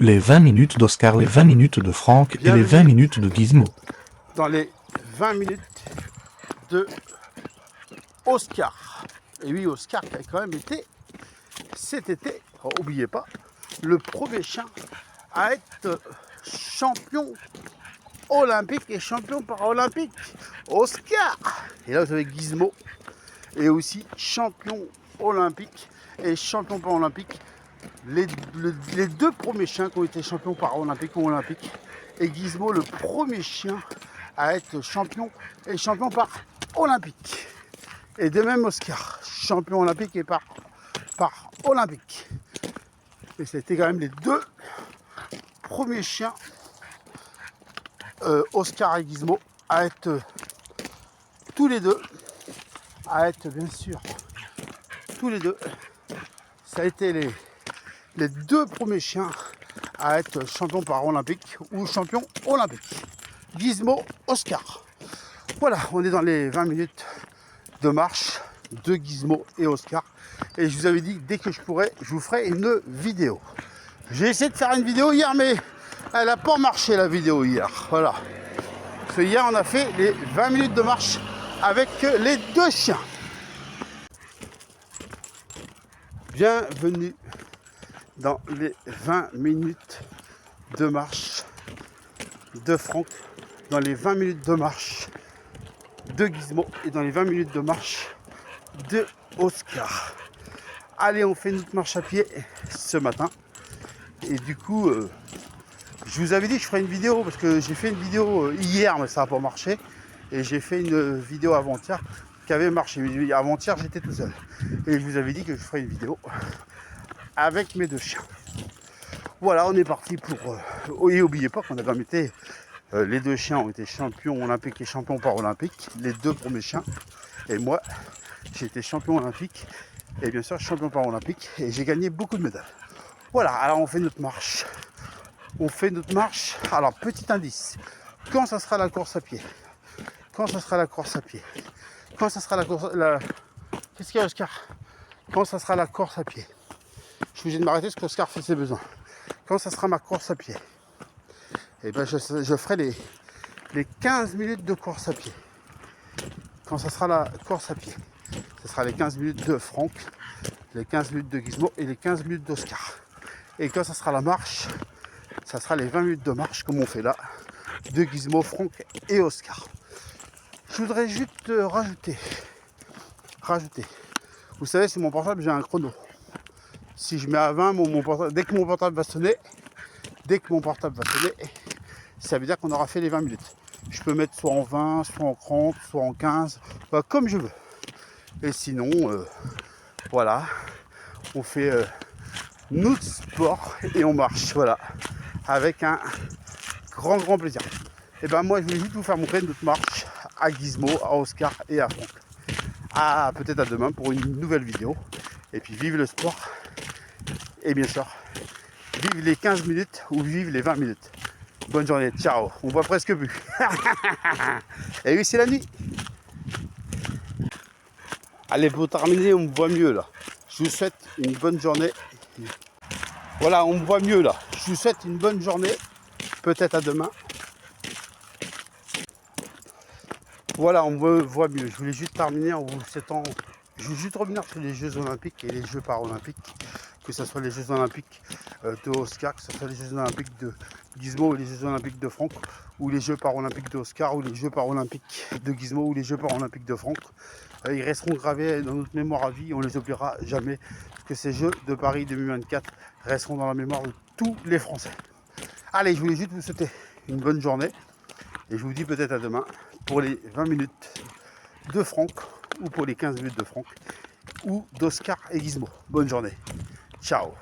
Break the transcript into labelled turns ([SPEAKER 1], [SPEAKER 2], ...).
[SPEAKER 1] Les 20 minutes d'Oscar, les 20 minutes de Franck et les 20 minutes de Gizmo.
[SPEAKER 2] Dans les 20 minutes de Oscar. Et oui, Oscar qui a quand même été cet été, n'oubliez pas, le premier chien à être champion olympique et champion paralympique. Oscar. Et là vous avez Gizmo, et aussi champion olympique et champion paralympique. Les deux premiers chiens qui ont été champions paralympiques ou olympiques. Et Gizmo, le premier chien à être champion et champion par olympique. Et de même Oscar, champion olympique et par olympique. Et c'était quand même les deux premiers chiens, Oscar et Gizmo, à être tous les deux, à être bien sûr tous les deux. Ça a été les deux premiers chiens à être champion paralympique ou champion olympique. Gizmo, Oscar. Voilà, on est dans les 20 minutes de marche de Gizmo et Oscar. Et je vous avais dit que dès que je pourrais, je vous ferai une vidéo. J'ai essayé de faire une vidéo hier, mais elle n'a pas marché la vidéo hier. Voilà. Parce que hier, on a fait les 20 minutes de marche avec les deux chiens. Bienvenue dans les 20 minutes de marche de Franck, dans les 20 minutes de marche de Gizmo et dans les 20 minutes de marche de Oscar. Allez, on fait notre marche à pied ce matin. Et du coup, je vous avais dit que je ferais une vidéo parce que j'ai fait une vidéo hier, mais ça n'a pas marché. Et j'ai fait une vidéo avant-hier qui avait marché. Mais avant-hier, j'étais tout seul. Et je vous avais dit que je ferais une vidéo avec mes deux chiens. Voilà, on est parti pour... et n'oubliez pas qu'on a quand même été... les deux chiens ont été champions olympiques et champions paralympiques. Les deux premiers chiens. Et moi, j'ai été champion olympique. Et bien sûr, champion paralympique. Et j'ai gagné beaucoup de médailles. Voilà, alors on fait notre marche. On fait notre marche. Alors, petit indice. Quand ça sera la course à pied? Quand ça sera la course à pied? Quand ça sera la course... Qu'est-ce qu'il y a, Oscar? Quand ça sera la course à pied? Je suis obligé de m'arrêter parce qu'Oscar fait ses besoins. Quand ça sera ma course à pied? Et ben je ferai les 15 minutes de course à pied. Quand ça sera la course à pied, ce sera les 15 minutes de Franck, les 15 minutes de Gizmo et les 15 minutes d'Oscar. Et quand ça sera la marche, ça sera les 20 minutes de marche comme on fait là, de Gizmo, Franck et Oscar. Je voudrais juste rajouter. Vous savez, sur mon portable, j'ai un chrono. Si je mets à 20, mon portable, dès que mon portable va sonner, ça veut dire qu'on aura fait les 20 minutes. Je peux mettre soit en 20, soit en 30, soit en 15, comme je veux. Et sinon, voilà, on fait notre sport et on marche, voilà, avec un grand plaisir. Et ben moi, je voulais juste vous faire montrer notre marche à Gizmo, à Oscar et à Franck. À peut-être à demain pour une nouvelle vidéo. Et puis vive le sport. Et bien sûr, vive les 15 minutes ou vive les 20 minutes. Bonne journée, ciao. On voit presque plus. Et oui, c'est la nuit. Allez, pour terminer, on me voit mieux là. Je vous souhaite une bonne journée. Voilà, on me voit mieux là. Je vous souhaite une bonne journée. Peut-être à demain. Voilà, on me voit mieux. Je voulais juste terminer en vous souhaitant... Je voulais juste revenir sur les Jeux Olympiques et les Jeux Paralympiques. Que ce soit les Jeux Olympiques de Oscar, que ce soit les Jeux Olympiques de Gizmo ou les Jeux Olympiques de Franck, ou les Jeux Paralympiques de Oscar, ou les Jeux Paralympiques de Gizmo, ou les Jeux Paralympiques de Franck. Ils resteront gravés dans notre mémoire à vie, on ne les oubliera jamais, parce que ces Jeux de Paris 2024 resteront dans la mémoire de tous les Français. Allez, je voulais juste vous souhaiter une bonne journée, et je vous dis peut-être à demain pour les 20 minutes de Franck, ou pour les 15 minutes de Franck, ou d'Oscar et Gizmo. Bonne journée. Ciao.